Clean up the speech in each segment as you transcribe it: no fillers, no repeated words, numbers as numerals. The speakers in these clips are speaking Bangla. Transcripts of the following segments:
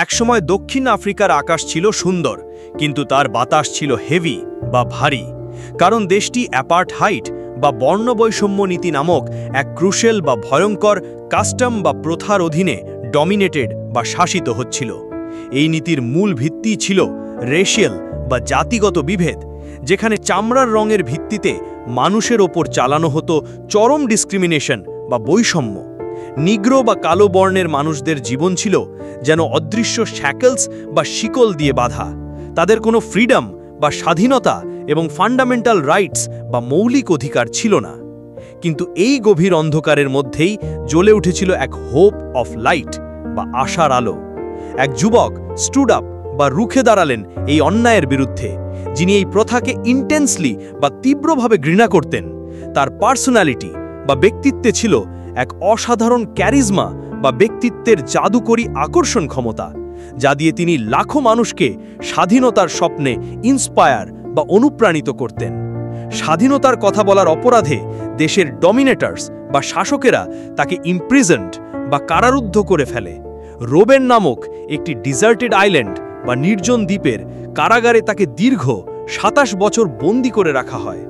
একসময় দক্ষিণ আফ্রিকার আকাশ ছিল সুন্দর, কিন্তু তার বাতাস ছিল হেভি বা ভারী, কারণ দেশটি অ্যাপার্টহাইড বা বর্ণবৈষম্য নীতি নামক এক ক্রুশেল বা ভয়ঙ্কর কাস্টম বা প্রথার অধীনে ডমিনেটেড বা শাসিত হচ্ছিল। এই নীতির মূল ভিত্তি ছিল রেশিয়াল বা জাতিগত বিভেদ, যেখানে চামড়ার রঙের ভিত্তিতে মানুষের ওপর চালানো হতো চরম ডিসক্রিমিনেশন বা বৈষম্য। নিগ্রো বা কালো বর্ণের মানুষদের জীবন ছিল যেন অদৃশ্য শ্যাকলস বা শিকল দিয়ে বাঁধা। তাদের কোনো ফ্রিডম বা স্বাধীনতা এবং ফান্ডামেন্টাল রাইটস বা মৌলিক অধিকার ছিল না। কিন্তু এই গভীর অন্ধকারের মধ্যেই জ্বলে উঠেছিল এক হোপ অফ লাইট বা আশার আলো। এক যুবক স্টুড আপ বা রুখে দাঁড়ালেন এই অন্যায়ের বিরুদ্ধে, যিনি এই প্রথাকে ইন্টেন্সলি বা তীব্রভাবে ঘৃণা করতেন। তার পার্সোনালিটি বা ব্যক্তিত্বে ছিল এক অসাধারণ ক্যারিজমা বা ব্যক্তিত্বের জাদুকরী আকর্ষণ ক্ষমতা, যা দিয়ে তিনি লাখো মানুষকে স্বাধীনতার স্বপ্নে ইন্সপায়ার বা অনুপ্রাণিত করতেন। স্বাধীনতার কথা বলার অপরাধে দেশের ডমিনেটার্স বা শাসকেরা তাকে ইমপ্রিজন্ড বা কারারুদ্ধ করে ফেলে। রোবেন নামক একটি ডিজার্টেড আইল্যান্ড বা নির্জন দ্বীপের কারাগারে তাকে দীর্ঘ ২৭ বছর বন্দী করে রাখা হয়।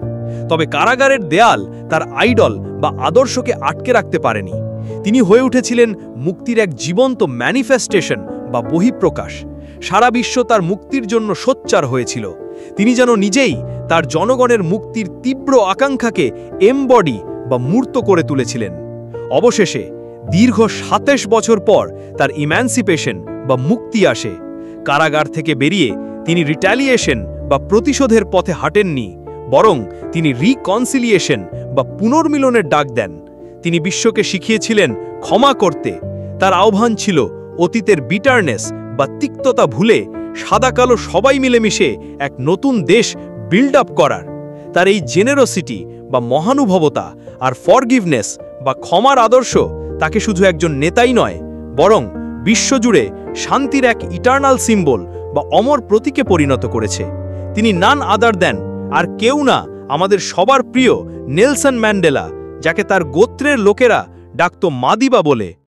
তবে কারাগারের দেয়াল তার আইডল বা আদর্শকে আটকে রাখতে পারেনি। তিনি হয়ে উঠেছিলেন মুক্তির এক জীবন্ত ম্যানিফেস্টেশন বা বহিঃপ্রকাশ। সারা বিশ্ব তার মুক্তির জন্য সোচ্চার হয়েছিল। তিনি যেন নিজেই তার জনগণের মুক্তির তীব্র আকাঙ্ক্ষাকে এমবডি বা মূর্ত করে তুলেছিলেন। অবশেষে দীর্ঘ ২৭ বছর পর তার ইম্যান্সিপেশন বা মুক্তি আসে। কারাগার থেকে বেরিয়ে তিনি রিট্যালিয়েশন বা প্রতিশোধের পথে হাঁটেননি, বরং তিনি রিকনসিলিয়েশন বা পুনর্মিলনের ডাক দেন। তিনি বিশ্বকে শিখিয়েছিলেন ক্ষমা করতে। তার আহ্বান ছিল অতীতের বিটারনেস বা তিক্ততা ভুলে সাদা কালো সবাই মিলেমিশে এক নতুন দেশ বিল্ড আপ করার। তার এই জেনারোসিটি বা মহানুভবতা আর ফরগিভনেস বা ক্ষমার আদর্শ তাকে শুধু একজন নেতাই নয়, বরং বিশ্বজুড়ে শান্তির এক ইটার্নাল সিম্বল বা অমর প্রতীকে পরিণত করেছে। তিনি নান আদার দেন আর কেউ না, আমাদের সবার প্রিয় নেলসন ম্যান্ডেলা, যাকে তার গোত্রের লোকেরা ডাকত মাদিবা বলে।